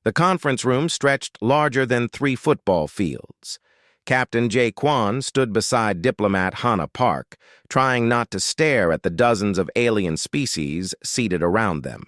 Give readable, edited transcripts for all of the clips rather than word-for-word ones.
The conference room stretched larger than 3 football fields. Captain Jay Kwan stood beside diplomat Hannah Park, trying not to stare at the dozens of alien species seated around them.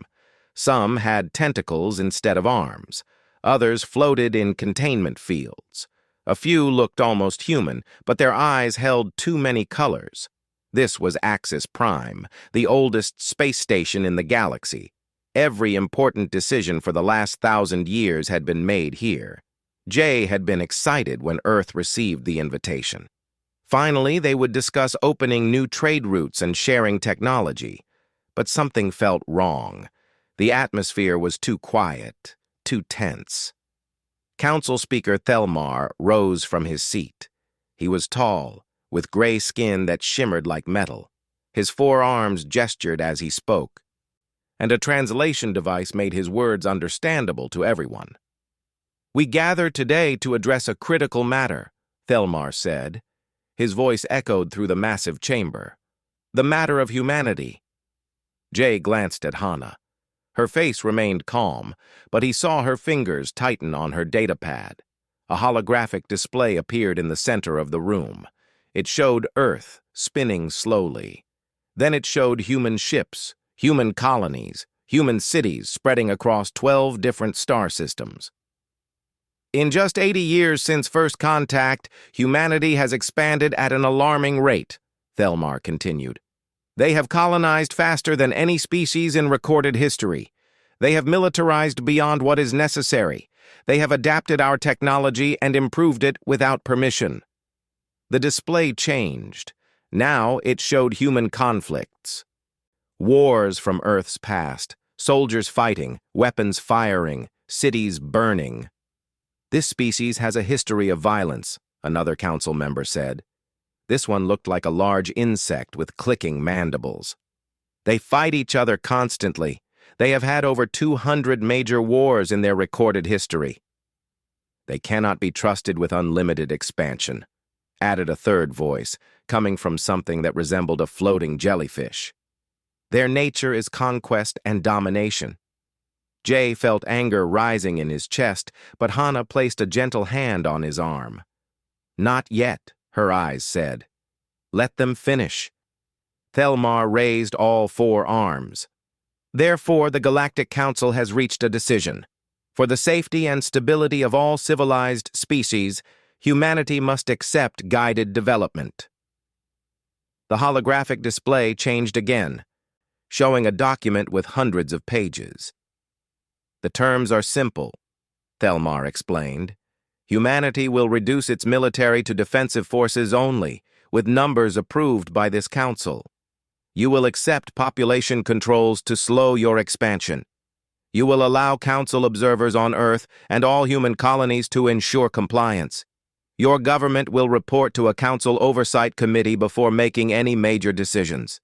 Some had tentacles instead of arms. Others floated in containment fields. A few looked almost human, but their eyes held too many colors. This was Axis Prime, the oldest space station in the galaxy. Every important decision for the last 1,000 years had been made here. Jay had been excited when Earth received the invitation. Finally, they would discuss opening new trade routes and sharing technology. But something felt wrong. The atmosphere was too quiet, too tense. Council Speaker Thelmar rose from his seat. He was tall, with gray skin that shimmered like metal. His 4 arms gestured as he spoke, and a translation device made his words understandable to everyone. "We gather today to address a critical matter," Thelmar said. His voice echoed through the massive chamber. "The matter of humanity." Jay glanced at Hannah. Her face remained calm, but he saw her fingers tighten on her datapad. A holographic display appeared in the center of the room. It showed Earth spinning slowly. Then it showed human ships, human colonies, human cities spreading across 12 different star systems. "In just 80 years since first contact, humanity has expanded at an alarming rate," Thelmar continued. "They have colonized faster than any species in recorded history. They have militarized beyond what is necessary. They have adapted our technology and improved it without permission." The display changed. Now it showed human conflicts. Wars from Earth's past, soldiers fighting, weapons firing, cities burning. "This species has a history of violence," another council member said. This one looked like a large insect with clicking mandibles. "They fight each other constantly. They have had over 200 major wars in their recorded history." "They cannot be trusted with unlimited expansion," added a third voice, coming from something that resembled a floating jellyfish. "Their nature is conquest and domination." Jay felt anger rising in his chest, but Hannah placed a gentle hand on his arm. "Not yet," her eyes said. "Let them finish." Thelmar raised all 4 arms. "Therefore, the Galactic Council has reached a decision. For the safety and stability of all civilized species, humanity must accept guided development." The holographic display changed again, showing a document with hundreds of pages. "The terms are simple," Thelmar explained. "Humanity will reduce its military to defensive forces only, with numbers approved by this council. You will accept population controls to slow your expansion. You will allow council observers on Earth and all human colonies to ensure compliance. Your government will report to a council oversight committee before making any major decisions."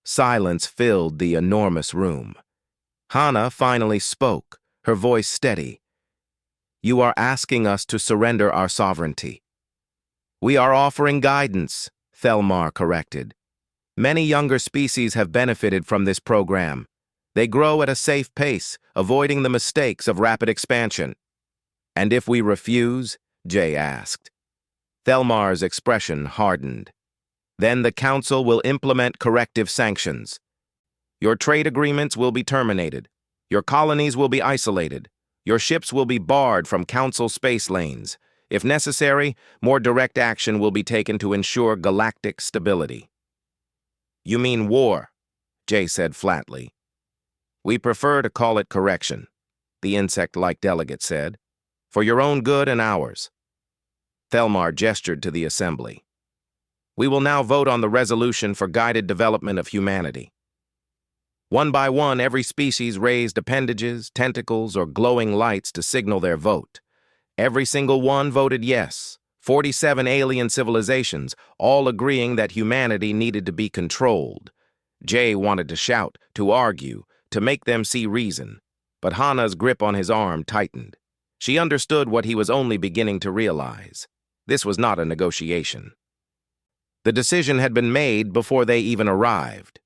Silence filled the enormous room. Hannah finally spoke, her voice steady. "You are asking us to surrender our sovereignty." "We are offering guidance," Thelmar corrected. "Many younger species have benefited from this program. They grow at a safe pace, avoiding the mistakes of rapid expansion." "And if we refuse?" Jay asked. Thelmar's expression hardened. "Then the Council will implement corrective sanctions. Your trade agreements will be terminated. Your colonies will be isolated. Your ships will be barred from Council space lanes. If necessary, more direct action will be taken to ensure galactic stability." "You mean war," Jay said flatly. "We prefer to call it correction," the insect-like delegate said. "For your own good and ours." Thelmar gestured to the assembly. "We will now vote on the resolution for guided development of humanity." One by one, every species raised appendages, tentacles, or glowing lights to signal their vote. Every single one voted yes. 47 alien civilizations, all agreeing that humanity needed to be controlled. Jay wanted to shout, to argue, to make them see reason. But Hannah's grip on his arm tightened. She understood what he was only beginning to realize. This was not a negotiation. The decision had been made before they even arrived.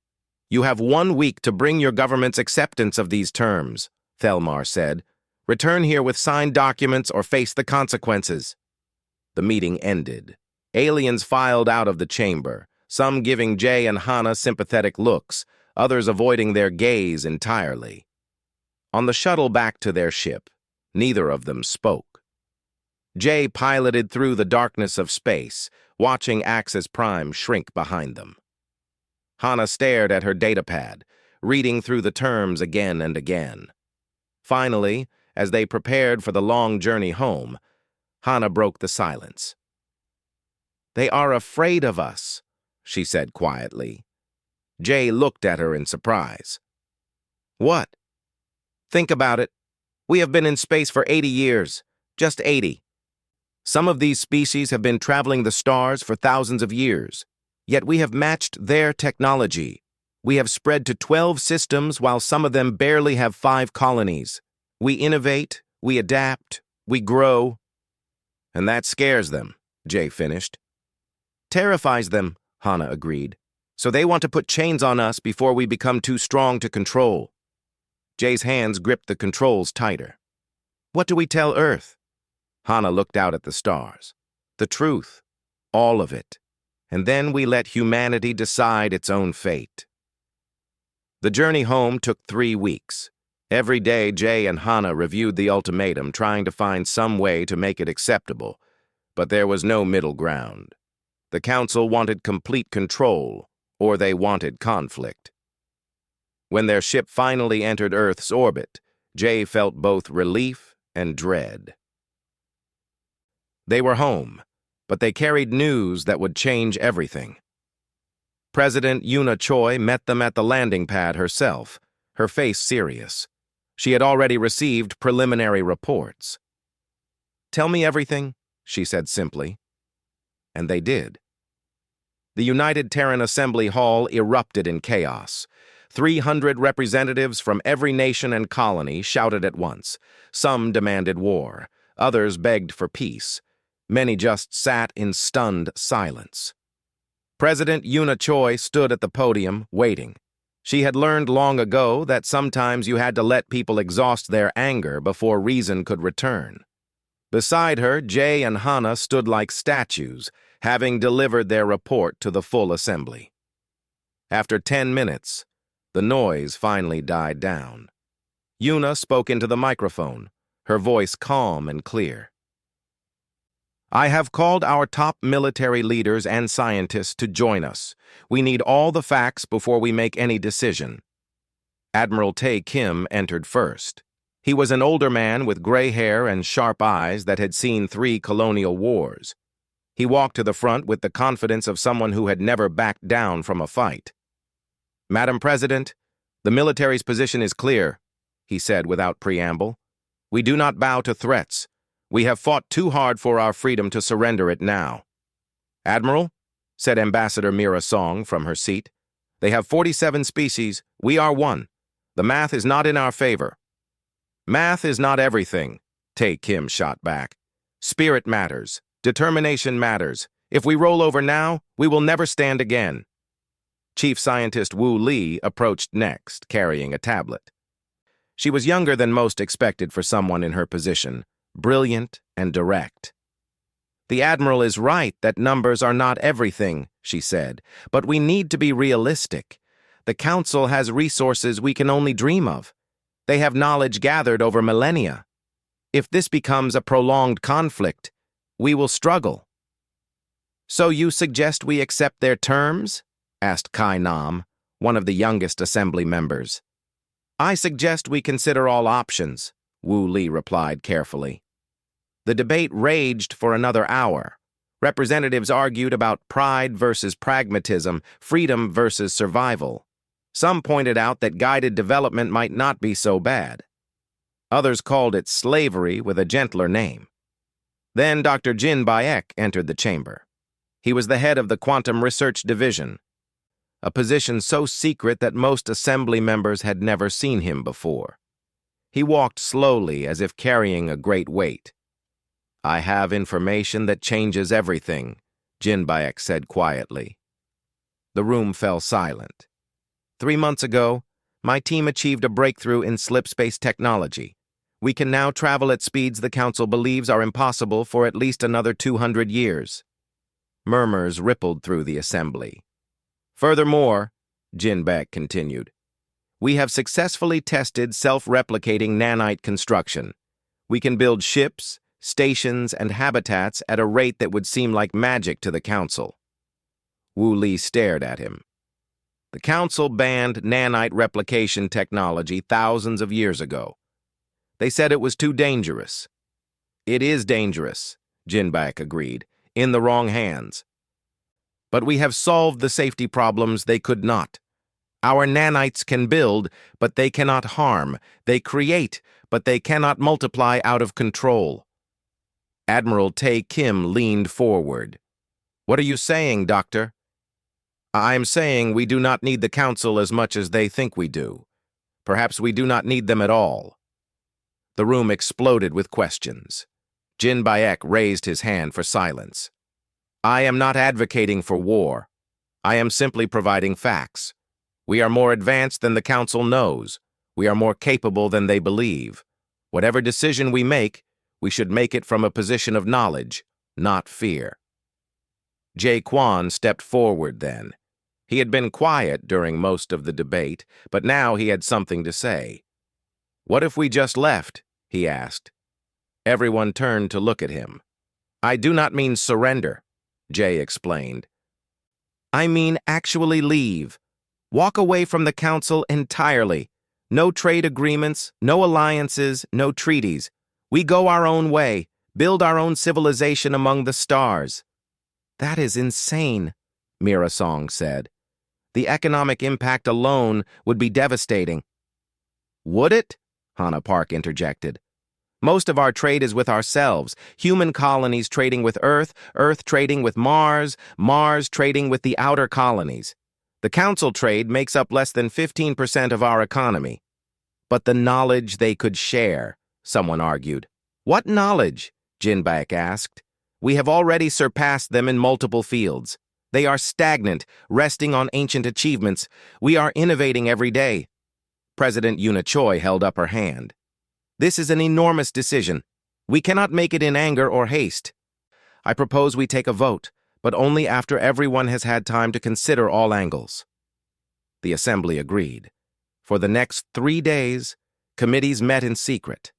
"You have 1 week to bring your government's acceptance of these terms," Thelmar said. Return here with signed documents or face the consequences. The meeting ended. Aliens filed out of the chamber, some giving Jay and Hana sympathetic looks, others avoiding their gaze entirely. On the shuttle back to their ship, neither of them spoke. Jay piloted through the darkness of space, watching Axis Prime shrink behind them. Hana stared at her datapad, reading through the terms again and again. Finally, as they prepared for the long journey home, Hana broke the silence. "They are afraid of us," she said quietly. Jay looked at her in surprise. "What?" "Think about it. We have been in space for 80 years, just 80. Some of these species have been traveling the stars for thousands of years, yet we have matched their technology. We have spread to 12 systems while some of them barely have 5 colonies. We innovate, we adapt, we grow." "And that scares them," Jay finished. "Terrifies them," Hana agreed. "So they want to put chains on us before we become too strong to control." Jay's hands gripped the controls tighter. "What do we tell Earth?" Hana looked out at the stars. "The truth. All of it. And then we let humanity decide its own fate." The journey home took 3 weeks. Every day, Jay and Hana reviewed the ultimatum, trying to find some way to make it acceptable. But there was no middle ground. The Council wanted complete control, or they wanted conflict. When their ship finally entered Earth's orbit, Jay felt both relief and dread. They were home, but they carried news that would change everything. President Yuna Choi met them at the landing pad herself, her face serious. She had already received preliminary reports. "Tell me everything," she said simply. And they did. The United Terran Assembly Hall erupted in chaos. 300 representatives from every nation and colony shouted at once. Some demanded war. Others begged for peace. Many just sat in stunned silence. President Yuna Choi stood at the podium, waiting. She had learned long ago that sometimes you had to let people exhaust their anger before reason could return. Beside her, Jay and Hana stood like statues, having delivered their report to the full assembly. After 10 minutes, the noise finally died down. Yuna spoke into the microphone, her voice calm and clear. "I have called our top military leaders and scientists to join us. We need all the facts before we make any decision." Admiral Tae Kim entered first. He was an older man with gray hair and sharp eyes that had seen 3 colonial wars. He walked to the front with the confidence of someone who had never backed down from a fight. "Madam President, the military's position is clear," he said without preamble. "We do not bow to threats. We have fought too hard for our freedom to surrender it now." "Admiral," said Ambassador Mira Song from her seat, "they have 47 species. We are 1. The math is not in our favor." "Math is not everything," Tae Kim shot back. "Spirit matters. Determination matters. If we roll over now, we will never stand again." Chief Scientist Wu Li approached next, carrying a tablet. She was younger than most expected for someone in her position, brilliant and direct. "The Admiral is right that numbers are not everything," she said, "but we need to be realistic. The Council has resources we can only dream of. They have knowledge gathered over millennia. If this becomes a prolonged conflict, we will struggle." "So you suggest we accept their terms?" asked Kai Nam, one of the youngest assembly members. "I suggest we consider all options," Wu Li replied carefully. The debate raged for another hour. Representatives argued about pride versus pragmatism, freedom versus survival. Some pointed out that guided development might not be so bad. Others called it slavery with a gentler name. Then Dr. Jin Bayek entered the chamber. He was the head of the Quantum Research Division, a position so secret that most assembly members had never seen him before. He walked slowly as if carrying a great weight. "I have information that changes everything," Jin Bayek said quietly. The room fell silent. 3 months ago, my team achieved a breakthrough in slip space technology. We can now travel at speeds the Council believes are impossible for at least another 200 years. Murmurs rippled through the assembly. Furthermore, Jinbek continued, we have successfully tested self-replicating nanite construction. We can build ships, stations, and habitats at a rate that would seem like magic to the Council. Wu Li stared at him. The Council banned nanite replication technology thousands of years ago. They said it was too dangerous. It is dangerous, Jinbek agreed, in the wrong hands. But we have solved the safety problems they could not. Our nanites can build, but they cannot harm. They create, but they cannot multiply out of control. Admiral Tae Kim leaned forward. What are you saying, Doctor? I'm saying we do not need the Council as much as they think we do. Perhaps we do not need them at all. The room exploded with questions. Jin Bayek raised his hand for silence. I am not advocating for war. I am simply providing facts. We are more advanced than the Council knows. We are more capable than they believe. Whatever decision we should make it from a position of knowledge, not fear. Jae Kwon stepped forward then. He had been quiet during most of the debate, but now he had something to say. What if we just left? He asked. Everyone turned to look at him. I do not mean surrender, Jae explained. I mean actually leave. Walk away from the Council entirely. No trade agreements, no alliances, no treaties. We go our own way, build our own civilization among the stars. That is insane, Mira Song said. The economic impact alone would be devastating. Would it? Hana Park interjected. Most of our trade is with ourselves, human colonies trading with Earth, Earth trading with Mars, Mars trading with the outer colonies. The Council trade makes up less than 15% of our economy. But the knowledge they could share, someone argued. What knowledge? Jinbek asked. We have already surpassed them in multiple fields. They are stagnant, resting on ancient achievements. We are innovating every day. President Yoona Choi held up her hand. This is an enormous decision. We cannot make it in anger or haste. I propose we take a vote, but only after everyone has had time to consider all angles. The Assembly agreed. For the next 3 days, committees met in secret.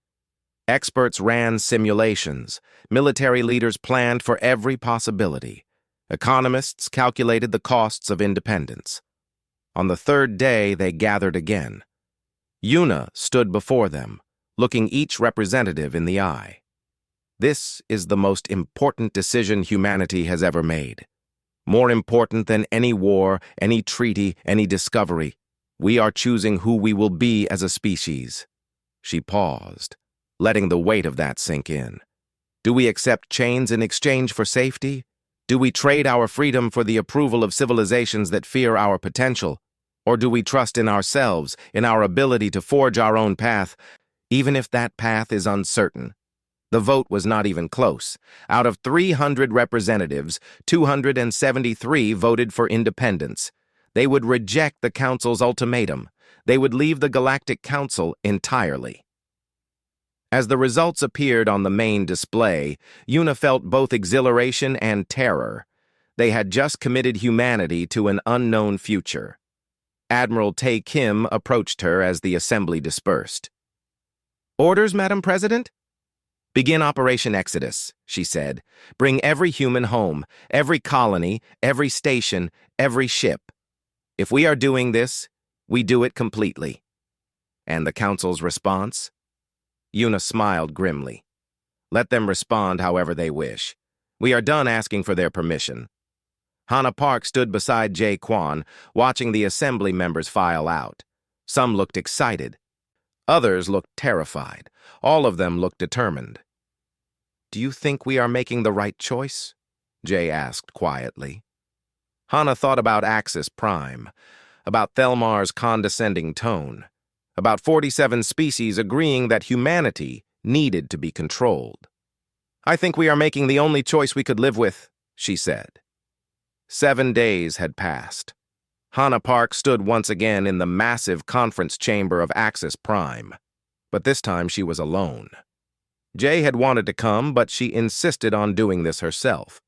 Experts ran simulations. Military leaders planned for every possibility. Economists calculated the costs of independence. On the 3rd day, they gathered again. Yoona stood before them, looking each representative in the eye. This is the most important decision humanity has ever made. More important than any war, any treaty, any discovery. We are choosing who we will be as a species. She paused, letting the weight of that sink in. Do we accept chains in exchange for safety? Do we trade our freedom for the approval of civilizations that fear our potential? Or do we trust in ourselves, in our ability to forge our own path, even if that path is uncertain? The vote was not even close. Out of 300 representatives, 273 voted for independence. They would reject the Council's ultimatum. They would leave the Galactic Council entirely. As the results appeared on the main display, Yoona felt both exhilaration and terror. They had just committed humanity to an unknown future. Admiral Tae Kim approached her as the assembly dispersed. Orders, Madam President? Begin Operation Exodus, she said. Bring every human home, every colony, every station, every ship. If we are doing this, we do it completely. And the Council's response? Yoona smiled grimly. Let them respond however they wish. We are done asking for their permission. Hana Park stood beside Jae Kwon, watching the assembly members file out. Some looked excited. Others looked terrified. All of them looked determined. Do you think we are making the right choice? Jae asked quietly. Hana thought about Axis Prime, about Thelmar's condescending tone, about 47 species agreeing that humanity needed to be controlled. I think we are making the only choice we could live with, she said. 7 days had passed. Hana Park stood once again in the massive conference chamber of Axis Prime. But this time she was alone. Jay had wanted to come, but she insisted on doing this herself.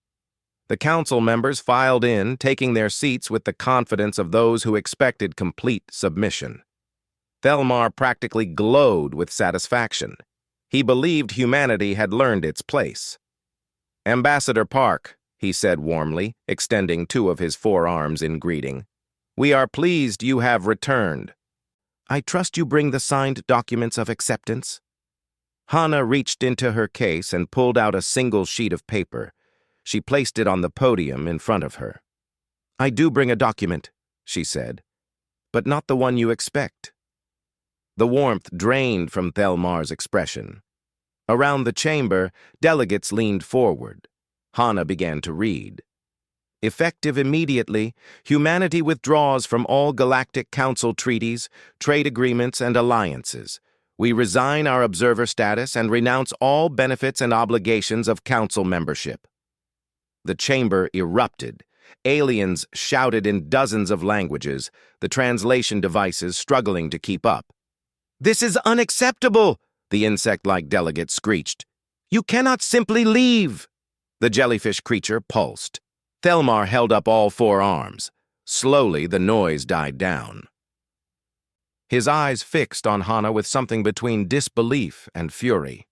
The council members filed in, taking their seats with the confidence of those who expected complete submission. Thelmar practically glowed with satisfaction. He believed humanity had learned its place. "Ambassador Park," he said warmly, extending two of his forearms in greeting, "we are pleased you have returned. I trust you bring the signed documents of acceptance?" Hana reached into her case and pulled out a single sheet of paper. She placed it on the podium in front of her. "I do bring a document," she said, "but not the one you expect." The warmth drained from Thelmar's expression. Around the chamber, delegates leaned forward. Hana began to read. "Effective immediately, humanity withdraws from all Galactic Council treaties, trade agreements, and alliances. We resign our observer status and renounce all benefits and obligations of Council membership." The chamber erupted. Aliens shouted in dozens of languages, the translation devices struggling to keep up. "This is unacceptable!" the insect-like delegate screeched. "You cannot simply leave!" The jellyfish creature pulsed. Thelmar held up all four arms. Slowly, the noise died down. His eyes fixed on Hana with something between disbelief and fury.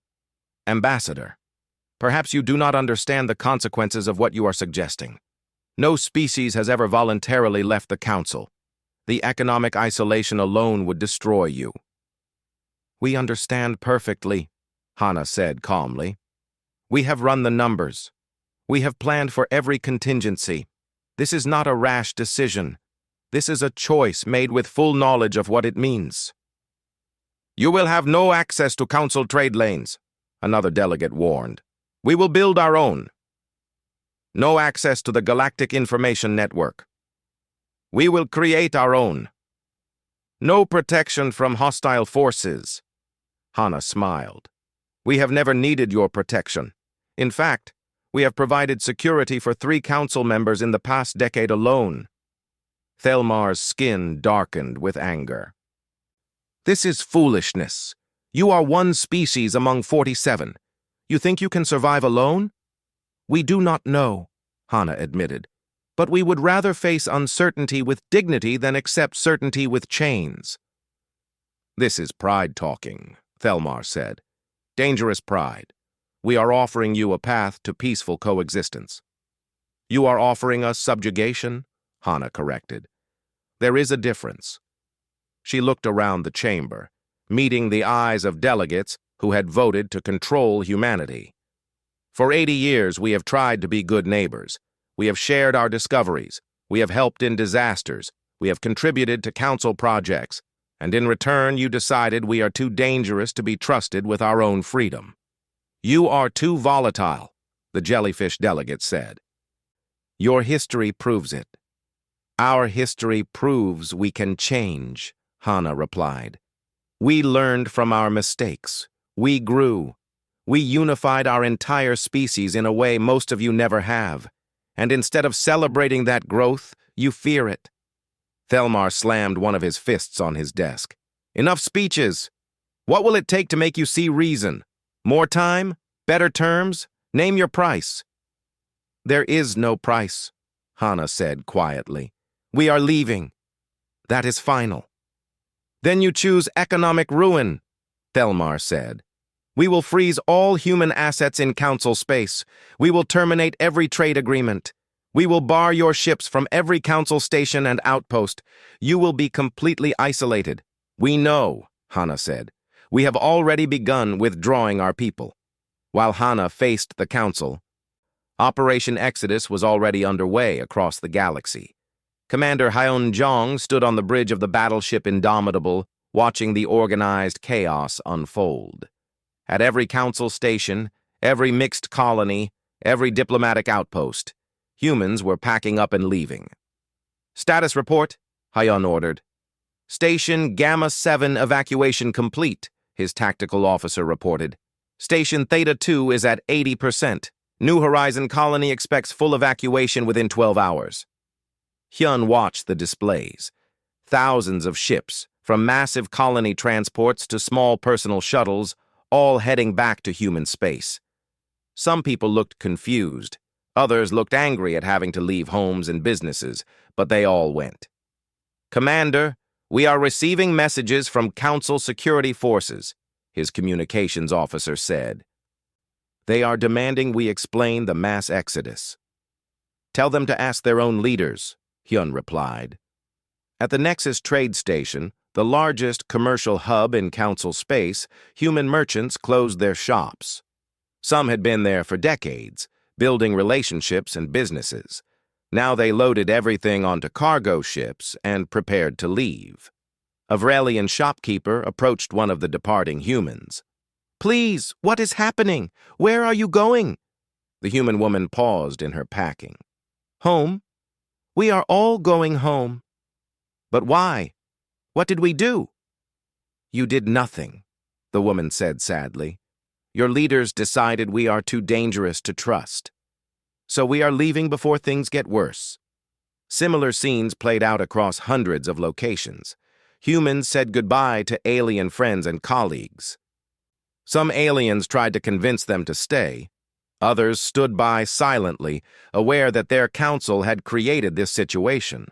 "Ambassador, perhaps you do not understand the consequences of what you are suggesting. No species has ever voluntarily left the Council. The economic isolation alone would destroy you." "We understand perfectly," Hana said calmly. "We have run the numbers. We have planned for every contingency. This is not a rash decision. This is a choice made with full knowledge of what it means." "You will have no access to Council trade lanes," another delegate warned. "We will build our own. No access to the Galactic Information Network. We will create our own. No protection from hostile forces." Hana smiled. "We have never needed your protection. In fact, we have provided security for 3 council members in the past decade alone." Thelmar's skin darkened with anger. "This is foolishness. You are one species among 47. You think you can survive alone?" "We do not know," Hana admitted, "but we would rather face uncertainty with dignity than accept certainty with chains." "This is pride talking," Thelmar said. "Dangerous pride. We are offering you a path to peaceful coexistence." "You are offering us subjugation?" Hana corrected. "There is a difference." She looked around the chamber, meeting the eyes of delegates who had voted to control humanity. "For 80 years, we have tried to be good neighbors. We have shared our discoveries. We have helped in disasters. We have contributed to council projects. And in return, you decided we are too dangerous to be trusted with our own freedom." "You are too volatile," the jellyfish delegate said. "Your history proves it." "Our history proves we can change," Hana replied. "We learned from our mistakes. We grew. We unified our entire species in a way most of you never have. And instead of celebrating that growth, you fear it." Thelmar slammed one of his fists on his desk. "Enough speeches! What will it take to make you see reason? More time? Better terms? Name your price." "There is no price," Hana said quietly. "We are leaving. That is final." "Then you choose economic ruin," Thelmar said. "We will freeze all human assets in Council space. We will terminate every trade agreement. We will bar your ships from every Council station and outpost. You will be completely isolated." "We know," Hana said. "We have already begun withdrawing our people." While Hana faced the Council, Operation Exodus was already underway across the galaxy. Commander Hyun-jong stood on the bridge of the battleship Indomitable, watching the organized chaos unfold. At every Council station, every mixed colony, every diplomatic outpost, humans were packing up and leaving. "Status report," Hyun ordered. "Station Gamma 7 evacuation complete," his tactical officer reported. "Station Theta 2 is at 80%. New Horizon Colony expects full evacuation within 12 hours. Hyun watched the displays. Thousands of ships, from massive colony transports to small personal shuttles, all heading back to human space. Some people looked confused. Others looked angry at having to leave homes and businesses, but they all went. "Commander, we are receiving messages from Council security forces," his communications officer said. "They are demanding we explain the mass exodus." "Tell them to ask their own leaders," Hyun replied. At the Nexus trade station, the largest commercial hub in Council space, human merchants closed their shops. Some had been there for decades, building relationships and businesses. Now they loaded everything onto cargo ships and prepared to leave. A Vrelian shopkeeper approached one of the departing humans. "Please, what is happening? Where are you going?" The human woman paused in her packing. "Home? We are all going home." "But why? What did we do?" "You did nothing," the woman said sadly. "Your leaders decided we are too dangerous to trust. So we are leaving before things get worse." Similar scenes played out across hundreds of locations. Humans said goodbye to alien friends and colleagues. Some aliens tried to convince them to stay. Others stood by silently, aware that their council had created this situation.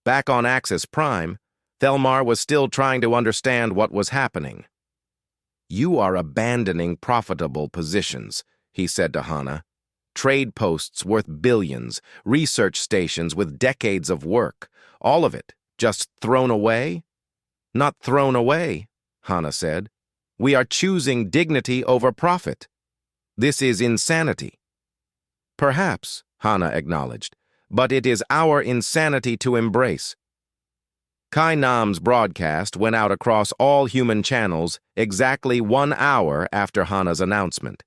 Back on Axis Prime, Thelmar was still trying to understand what was happening. "You are abandoning profitable positions," he said to Hana. "Trade posts worth billions, research stations with decades of work, all of it just thrown away?" "Not thrown away," Hana said. "We are choosing dignity over profit. This is insanity." "Perhaps," Hana acknowledged, "but it is our insanity to embrace." Kai Nam's broadcast went out across all human channels exactly 1 hour after Hana's announcement.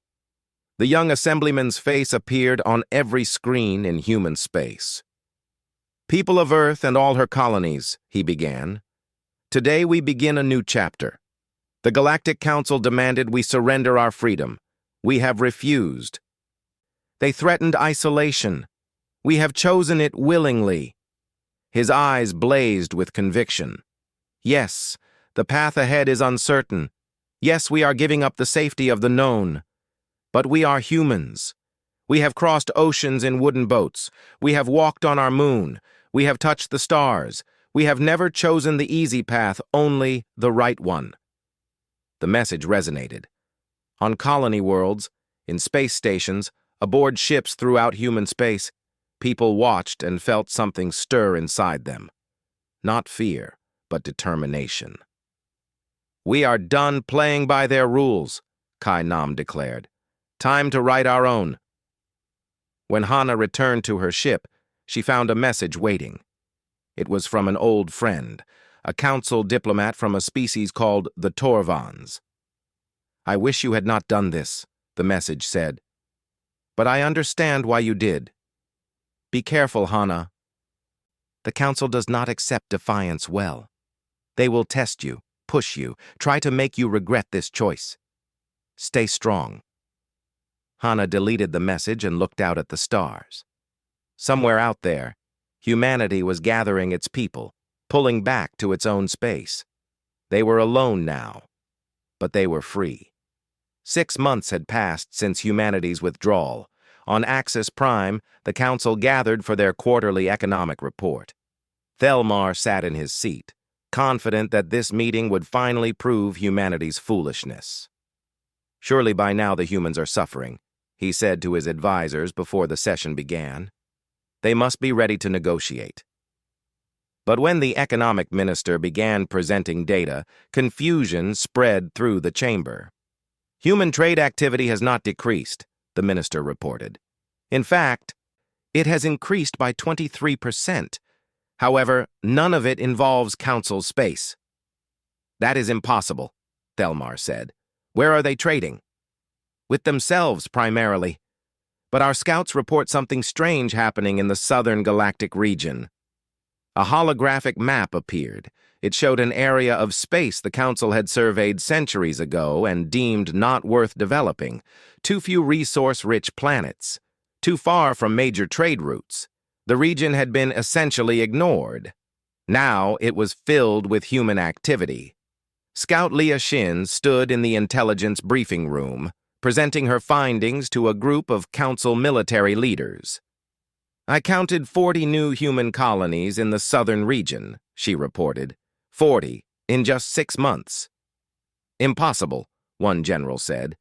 The young assemblyman's face appeared on every screen in human space. "People of Earth and all her colonies," he began. "Today we begin a new chapter. The Galactic Council demanded we surrender our freedom. We have refused. They threatened isolation. We have chosen it willingly." His eyes blazed with conviction. "Yes, the path ahead is uncertain. Yes, we are giving up the safety of the known. But we are humans. We have crossed oceans in wooden boats. We have walked on our moon. We have touched the stars. We have never chosen the easy path, only the right one." The message resonated. On colony worlds, in space stations, aboard ships throughout human space, people watched and felt something stir inside them. Not fear, but determination. "We are done playing by their rules," Kai Nam declared. "Time to write our own." When Hana returned to her ship, she found a message waiting. It was from an old friend, a council diplomat from a species called the Torvans. "I wish you had not done this," the message said. "But I understand why you did. Be careful, Hana. The council does not accept defiance well. They will test you, push you, try to make you regret this choice. Stay strong." Hana deleted the message and looked out at the stars. Somewhere out there, humanity was gathering its people, pulling back to its own space. They were alone now, but they were free. 6 months had passed since humanity's withdrawal. On Axis Prime, the Council gathered for their quarterly economic report. Thelmar sat in his seat, confident that this meeting would finally prove humanity's foolishness. "Surely by now the humans are suffering," he said to his advisors before the session began. "They must be ready to negotiate." But when the economic minister began presenting data, confusion spread through the chamber. "Human trade activity has not decreased," the minister reported. "In fact, it has increased by 23%. However, none of it involves Council space." "That is impossible," Thelmar said. "Where are they trading?" "With themselves, primarily. But our scouts report something strange happening in the southern galactic region." A holographic map appeared. It showed an area of space the Council had surveyed centuries ago and deemed not worth developing. Too few resource-rich planets. Too far from major trade routes. The region had been essentially ignored. Now it was filled with human activity. Scout Leah Shin stood in the intelligence briefing room, presenting her findings to a group of council military leaders. "I counted 40 new human colonies in the southern region," she reported. 40 in just 6 months. "Impossible," one general said.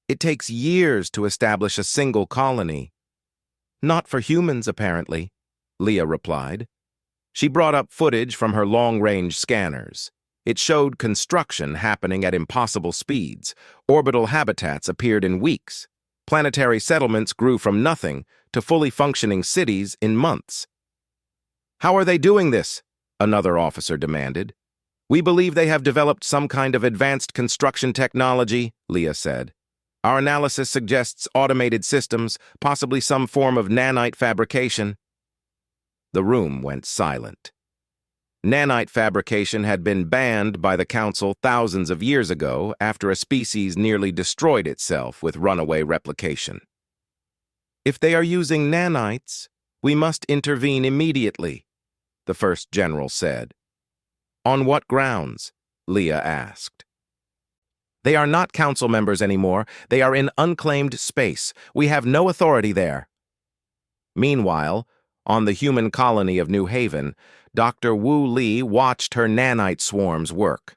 "It takes years to establish a single colony." "Not for humans, apparently," Leah replied. She brought up footage from her long-range scanners. It showed construction happening at impossible speeds. Orbital habitats appeared in weeks. Planetary settlements grew from nothing to fully functioning cities in months. "How are they doing this?" another officer demanded. "We believe they have developed some kind of advanced construction technology," Leah said. "Our analysis suggests automated systems, possibly some form of nanite fabrication." The room went silent. Nanite fabrication had been banned by the Council thousands of years ago after a species nearly destroyed itself with runaway replication. "If they are using nanites, we must intervene immediately," the first general said. "On what grounds?" Leah asked. "They are not council members anymore. They are in unclaimed space. We have no authority there." Meanwhile, on the human colony of New Haven, Dr. Wu Li watched her nanite swarms work.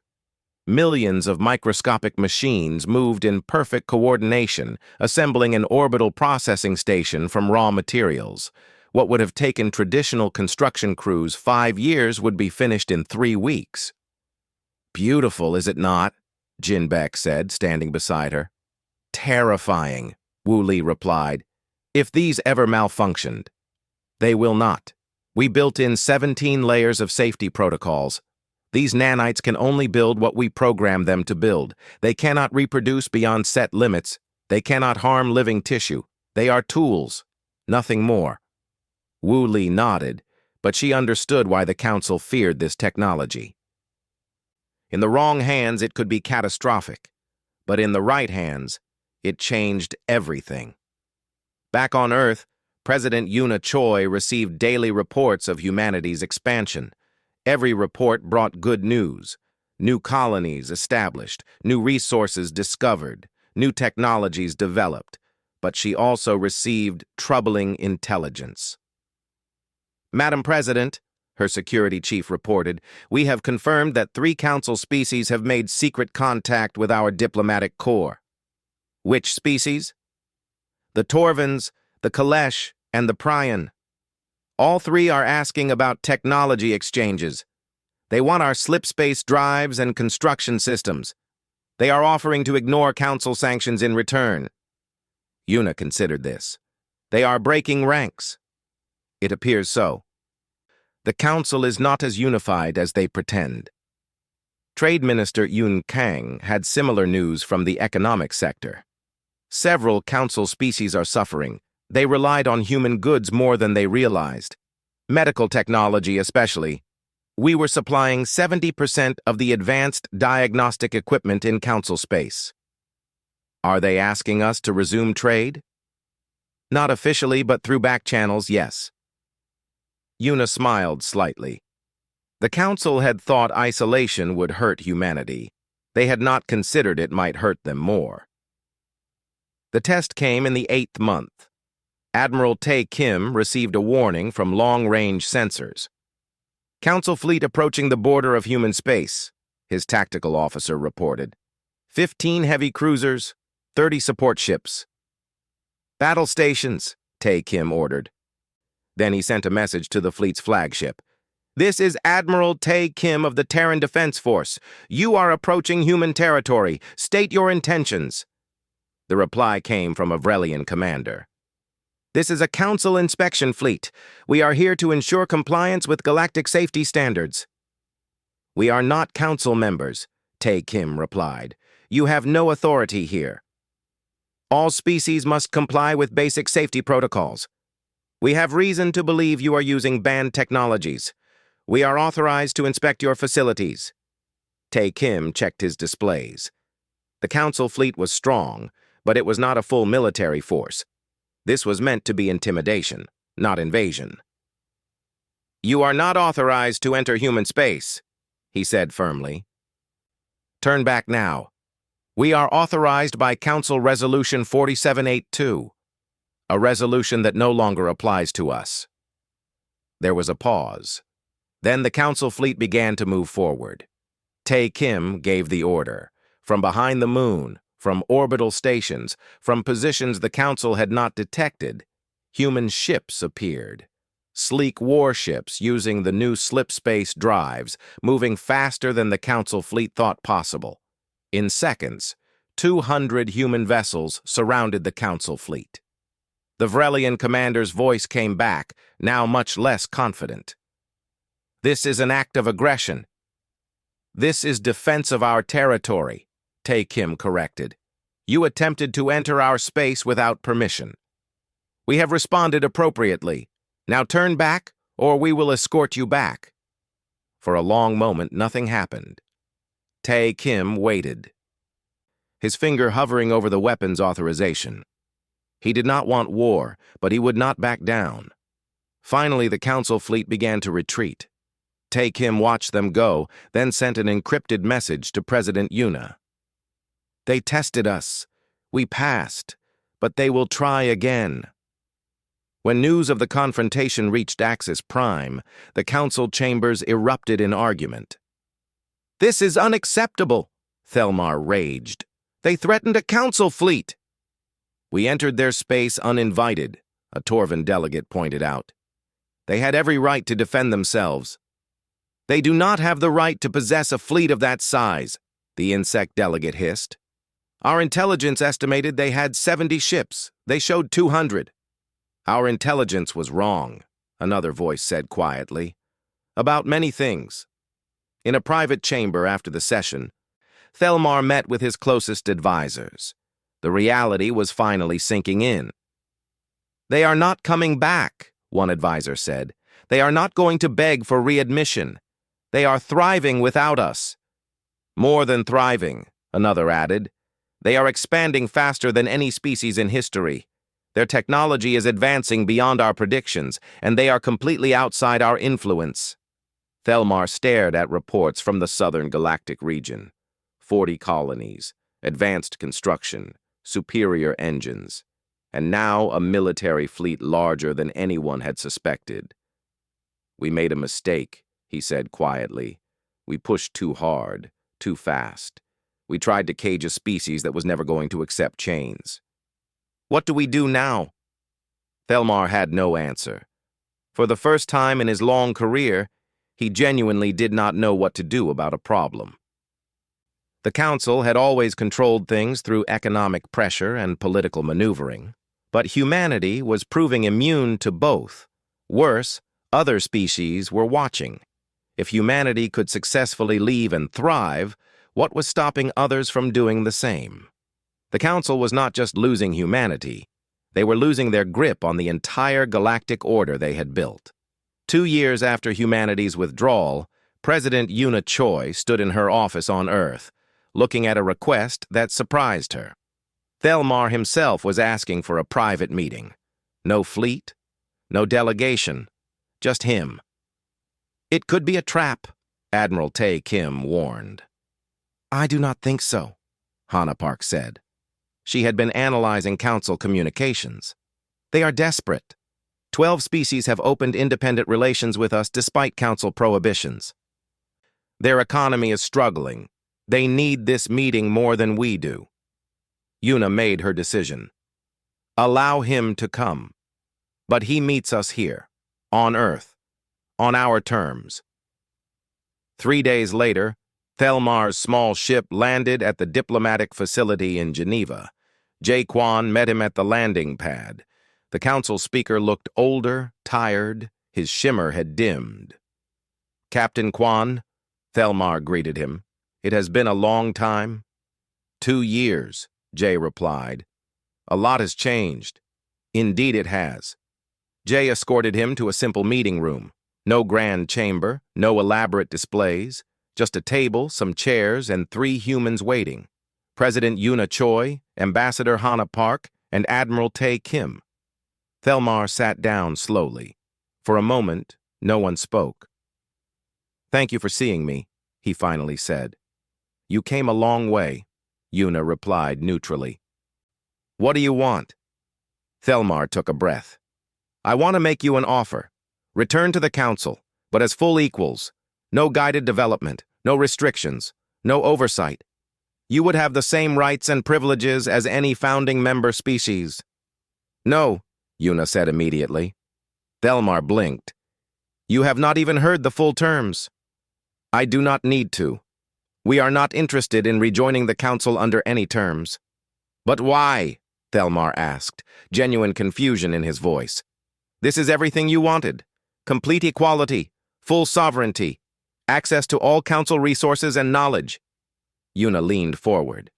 Millions of microscopic machines moved in perfect coordination, assembling an orbital processing station from raw materials. What would have taken traditional construction crews 5 years would be finished in 3 weeks. "Beautiful, is it not?" Jin Beck said, standing beside her. "Terrifying," Wu Li replied. "If these ever malfunctioned." "They will not. We built in 17 layers of safety protocols. These nanites can only build what we program them to build. They cannot reproduce beyond set limits. They cannot harm living tissue. They are tools, nothing more." Wu Li nodded, but she understood why the Council feared this technology. In the wrong hands, it could be catastrophic, but in the right hands, it changed everything. Back on Earth, President Yoona Choi received daily reports of humanity's expansion. Every report brought good news. New colonies established, new resources discovered, new technologies developed. But she also received troubling intelligence. "Madam President," her security chief reported, "we have confirmed that 3 council species have made secret contact with our diplomatic corps." "Which species?" "The Torvins, the Kalesh, and the Pryan. All 3 are asking about technology exchanges. They want our slipspace drives and construction systems. They are offering to ignore council sanctions in return." Yoona considered this. "They are breaking ranks." "It appears so. The council is not as unified as they pretend." Trade Minister Yun Kang had similar news from the economic sector. "Several council species are suffering. They relied on human goods more than they realized. Medical technology especially. We were supplying 70% of the advanced diagnostic equipment in council space." "Are they asking us to resume trade?" "Not officially, but through back channels, yes." Yoona smiled slightly. The council had thought isolation would hurt humanity. They had not considered it might hurt them more. The test came in the 8th month. Admiral Tae Kim received a warning from long-range sensors. "Council fleet approaching the border of human space," his tactical officer reported. 15 heavy cruisers, 30 support ships. "Battle stations," Tae Kim ordered. Then he sent a message to the fleet's flagship. "This is Admiral Tae Kim of the Terran Defense Force. You are approaching human territory. State your intentions." The reply came from a Vrelian commander. "This is a Council inspection fleet. We are here to ensure compliance with galactic safety standards." "We are not Council members," Tae Kim replied. "You have no authority here. All species must comply with basic safety protocols. We have reason to believe you are using banned technologies. We are authorized to inspect your facilities." Tae Kim checked his displays. The Council fleet was strong, but it was not a full military force. This was meant to be intimidation, not invasion. "You are not authorized to enter human space," he said firmly. "Turn back now. We are authorized by Council Resolution 4782, a resolution that no longer applies to us." There was a pause. Then the Council fleet began to move forward. Tae Kim gave the order. From behind the moon, from orbital stations, from positions the Council had not detected, human ships appeared. Sleek warships using the new slipspace drives, moving faster than the Council fleet thought possible. In seconds, 200 human vessels surrounded the Council fleet. The Vrelian commander's voice came back, now much less confident. "This is an act of aggression." "This is defense of our territory," Tae Kim corrected. "You attempted to enter our space without permission. We have responded appropriately. Now turn back, or we will escort you back." For a long moment, nothing happened. Tae Kim waited, his finger hovering over the weapons authorization. He did not want war, but he would not back down. Finally, the Council fleet began to retreat. Tae Kim watched them go, then sent an encrypted message to President Yuna. "They tested us. We passed, but they will try again." When news of the confrontation reached Axis Prime, the Council chambers erupted in argument. "This is unacceptable," Thelmar raged. "They threatened a Council fleet." "We entered their space uninvited," a Torvan delegate pointed out. "They had every right to defend themselves." "They do not have the right to possess a fleet of that size," the insect delegate hissed. "Our intelligence estimated they had 70 ships. They showed 200. "Our intelligence was wrong," another voice said quietly. "About many things." In a private chamber after the session, Thelmar met with his closest advisors. The reality was finally sinking in. "They are not coming back," one advisor said. "They are not going to beg for readmission. They are thriving without us." "More than thriving," another added. "They are expanding faster than any species in history. Their technology is advancing beyond our predictions, and they are completely outside our influence." Thelmar stared at reports from the southern galactic region. 40 colonies, advanced construction, superior engines, and now a military fleet larger than anyone had suspected. "We made a mistake," he said quietly. "We pushed too hard, too fast. We tried to cage a species that was never going to accept chains." "What do we do now?" Thelmar had no answer. For the first time in his long career, he genuinely did not know what to do about a problem. The Council had always controlled things through economic pressure and political maneuvering, but humanity was proving immune to both. Worse, other species were watching. If humanity could successfully leave and thrive, what was stopping others from doing the same? The Council was not just losing humanity. They were losing their grip on the entire galactic order they had built. 2 years after humanity's withdrawal, President Yuna Choi stood in her office on Earth, looking at a request that surprised her. Thelmar himself was asking for a private meeting. No fleet, no delegation, just him. "It could be a trap," Admiral Tae Kim warned. "I do not think so," Hana Park said. She had been analyzing Council communications. "They are desperate. 12 species have opened independent relations with us despite Council prohibitions. Their economy is struggling. They need this meeting more than we do." Yuna made her decision. "Allow him to come. But he meets us here, on Earth, on our terms." 3 days later, Thelmar's small ship landed at the diplomatic facility in Geneva. Jaquan met him at the landing pad. The Council speaker looked older, tired. His shimmer had dimmed. "Captain Quan," Thelmar greeted him. "It has been a long time." 2 years, Jay replied. "A lot has changed." "Indeed it has." Jay escorted him to a simple meeting room. No grand chamber, no elaborate displays, just a table, some chairs, and 3 humans waiting. President Yuna Choi, Ambassador Hana Park, and Admiral Tae Kim. Thelmar sat down slowly. For a moment, No one spoke. "Thank you for seeing me," he finally said. "You came a long way," Una replied neutrally. "What do you want?" Thelmar took a breath. "I want to make you an offer. Return to the Council, but as full equals. No guided development, no restrictions, no oversight. You would have the same rights and privileges as any founding member species." "No," Una said immediately. Thelmar blinked. "You have not even heard the full terms." "I do not need to. We are not interested in rejoining the Council under any terms." "But why?" Thelmar asked, genuine confusion in his voice. "This is everything you wanted. Complete equality, full sovereignty, access to all Council resources and knowledge." Una leaned forward.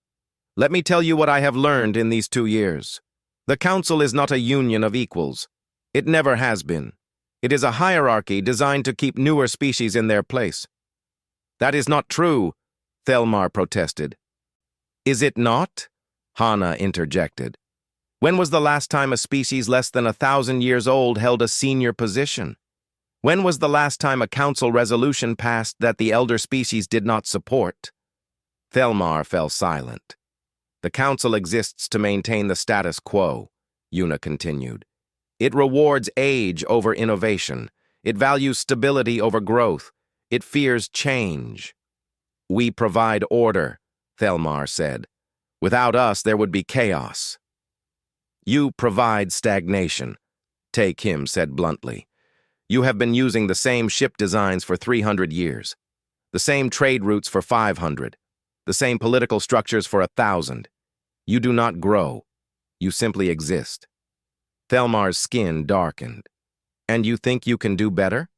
"Let me tell you what I have learned in these 2 years. The Council is not a union of equals. It never has been. It is a hierarchy designed to keep newer species in their place." "That is not true," Thelmar protested. "Is it not?" Hana interjected. "When was the last time a species less than 1,000 years old held a senior position? When was the last time a council resolution passed that the elder species did not support?" Thelmar fell silent. "The council exists to maintain the status quo," Una continued. "It rewards age over innovation. It values stability over growth. It fears change." "We provide order," Thelmar said. "Without us, there would be chaos." "You provide stagnation," Take Kim said bluntly. "You have been using the same ship designs for 300 years, the same trade routes for 500, the same political structures for 1,000. You do not grow. You simply exist." Thelmar's skin darkened. "And you think you can do better?"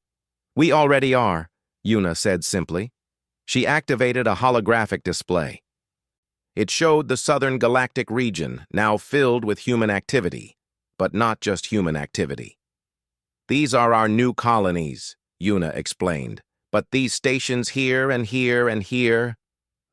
"We already are," Una said simply. She activated a holographic display. It showed the southern galactic region, now filled with human activity, but not just human activity. "These are our new colonies," Una explained, "but these stations here and here and here,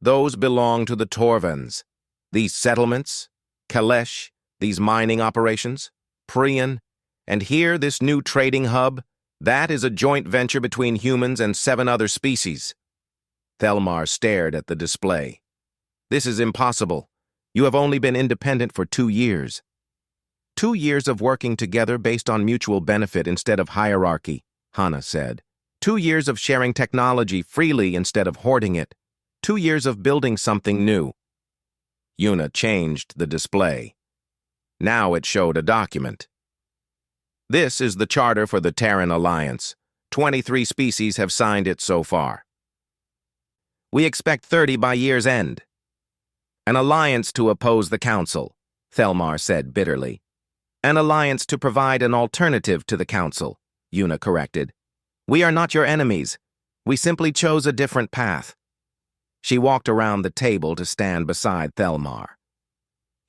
those belong to the Torvans. These settlements, Kalesh, these mining operations, Prion, and here this new trading hub, that is a joint venture between humans and 7 other species." Thelmar stared at the display. "This is impossible. You have only been independent for 2 years. 2 years of working together based on mutual benefit instead of hierarchy," Hana said. 2 years of sharing technology freely instead of hoarding it. 2 years of building something new." Una changed the display. Now it showed a document. "This is the charter for the Terran Alliance. 23 species have signed it so far. We expect 30 by year's end." "An alliance to oppose the Council," Thelmar said bitterly. "An alliance to provide an alternative to the Council," Una corrected. "We are not your enemies. We simply chose a different path." She walked around the table to stand beside Thelmar.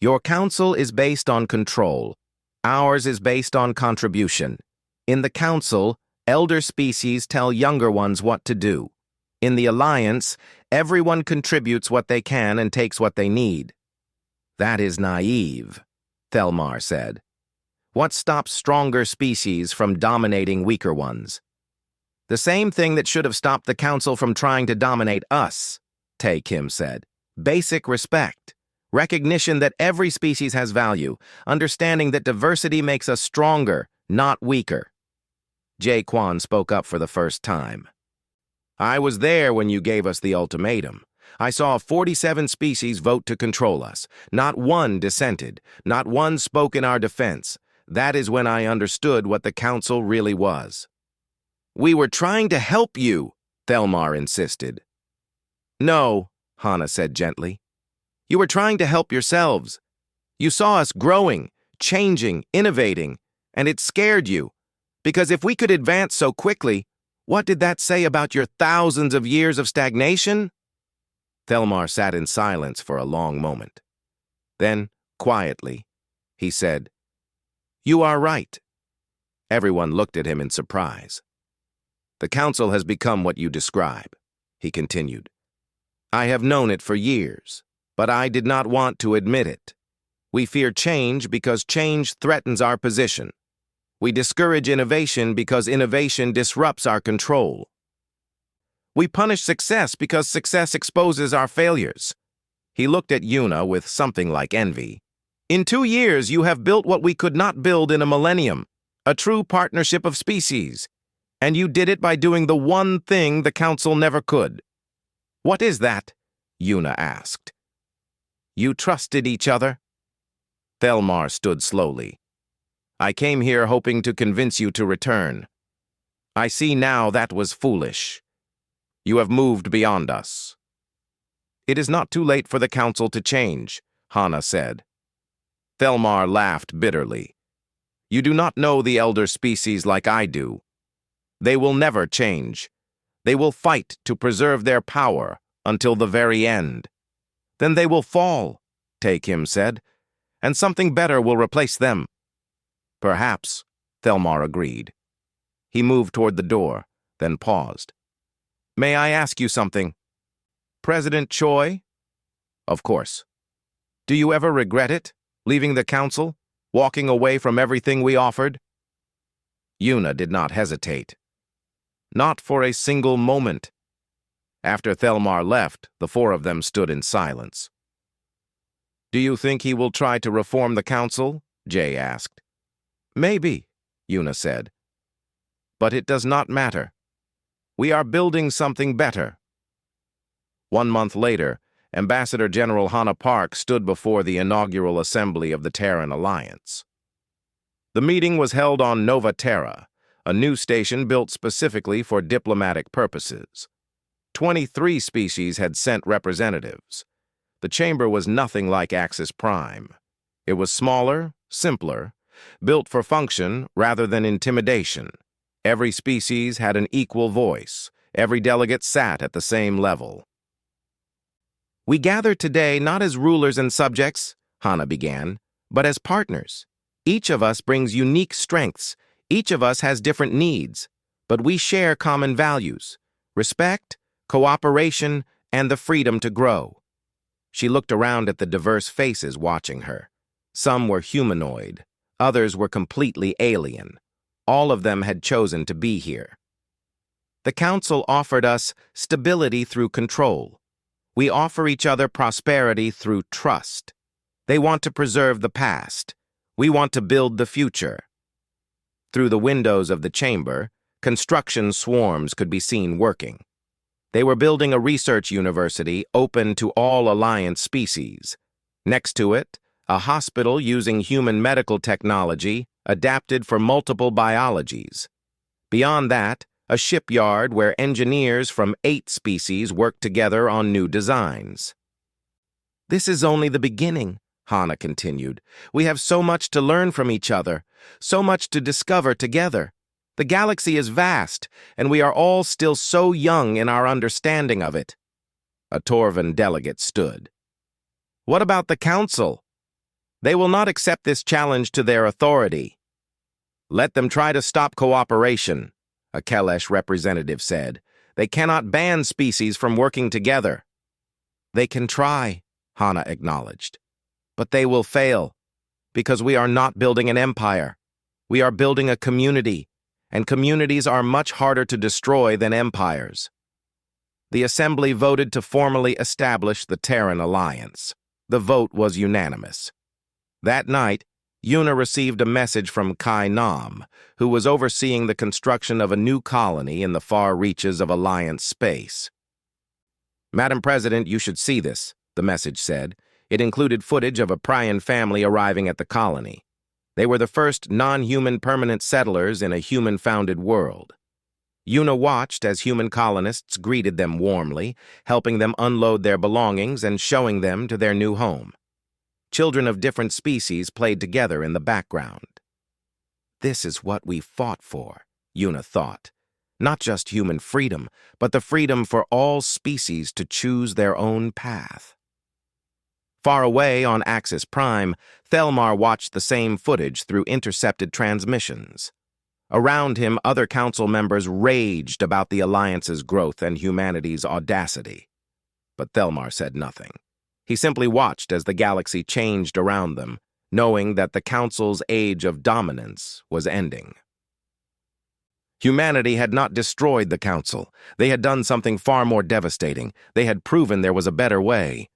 "Your Council is based on control. Ours is based on contribution. In the Council, elder species tell younger ones what to do. In the Alliance, everyone contributes what they can and takes what they need." "That is naive," Thelmar said. "What stops stronger species from dominating weaker ones?" "The same thing that should have stopped the Council from trying to dominate us," Tae Kim said. "Basic respect. Recognition that every species has value. Understanding that diversity makes us stronger, not weaker." Jae Kwon spoke up for the first time. "I was there when you gave us the ultimatum. I saw 47 species vote to control us. Not one dissented. Not one spoke in our defense. That is when I understood what the Council really was." "We were trying to help you," Thelmar insisted. "No," Hana said gently. "You were trying to help yourselves. You saw us growing, changing, innovating, and it scared you. Because if we could advance so quickly, what did that say about your thousands of years of stagnation?" Thelmar sat in silence for a long moment. Then, quietly, he said, "You are right." Everyone looked at him in surprise. "The Council has become what you describe," he continued. "I have known it for years, but I did not want to admit it. We fear change because change threatens our position. We discourage innovation because innovation disrupts our control. We punish success because success exposes our failures. He looked at Yuna with something like envy. In 2 years, you have built what we could not build in a millennium, a true partnership of species. And you did it by doing the one thing the Council never could. What is that? Yuna asked. You trusted each other? Thelmar stood slowly. I came here hoping to convince you to return. I see now that was foolish. You have moved beyond us. It is not too late for the Council to change, Hana said. Thelmar laughed bitterly. You do not know the elder species like I do. They will never change. They will fight to preserve their power until the very end. Then they will fall, Take-Him said, and something better will replace them. Perhaps, Thelmar agreed. He moved toward the door, then paused. May I ask you something? President Choi? Of course. Do you ever regret it, leaving the Council, walking away from everything we offered? Yuna did not hesitate. Not for a single moment. After Thelmar left, the 4 of them stood in silence. Do you think he will try to reform the Council? Jay asked. Maybe, Yuna said. But it does not matter. We are building something better. 1 month later, Ambassador General Hana Park stood before the inaugural assembly of the Terran Alliance. The meeting was held on Nova Terra, a new station built specifically for diplomatic purposes. 23 species had sent representatives. The chamber was nothing like Axis Prime. It was smaller, simpler, built for function rather than intimidation. Every species had an equal voice. Every delegate sat at the same level. We gather today not as rulers and subjects, Hana began, but as partners. Each of us brings unique strengths. Each of us has different needs, but we share common values: respect, cooperation, and the freedom to grow. She looked around at the diverse faces watching her. Some were humanoid, others were completely alien. All of them had chosen to be here. The Council offered us stability through control. We offer each other prosperity through trust. They want to preserve the past. We want to build the future. Through the windows of the chamber, construction swarms could be seen working. They were building a research university open to all Alliance species. Next to it, a hospital using human medical technology adapted for multiple biologies. Beyond that, a shipyard where engineers from 8 species worked together on new designs. This is only the beginning, Hana continued. We have so much to learn from each other, so much to discover together. The galaxy is vast, and we are all still so young in our understanding of it. A Torvan delegate stood. What about the Council? They will not accept this challenge to their authority. Let them try to stop cooperation, a Kelesh representative said. They cannot ban species from working together. They can try, Hana acknowledged. But they will fail, because we are not building an empire. We are building a community, and communities are much harder to destroy than empires. The Assembly voted to formally establish the Terran Alliance. The vote was unanimous. That night, Yuna received a message from Kai Nam, who was overseeing the construction of a new colony in the far reaches of Alliance space. Madam President, you should see this, the message said. It included footage of a Prian family arriving at the colony. They were the first non-human permanent settlers in a human-founded world. Yuna watched as human colonists greeted them warmly, helping them unload their belongings and showing them to their new home. Children of different species played together in the background. This is what we fought for, Yuna thought. Not just human freedom, but the freedom for all species to choose their own path. Far away on Axis Prime, Thelmar watched the same footage through intercepted transmissions. Around him, other council members raged about the Alliance's growth and humanity's audacity. But Thelmar said nothing. He simply watched as the galaxy changed around them, knowing that the Council's age of dominance was ending. Humanity had not destroyed the Council. They had done something far more devastating. They had proven there was a better way.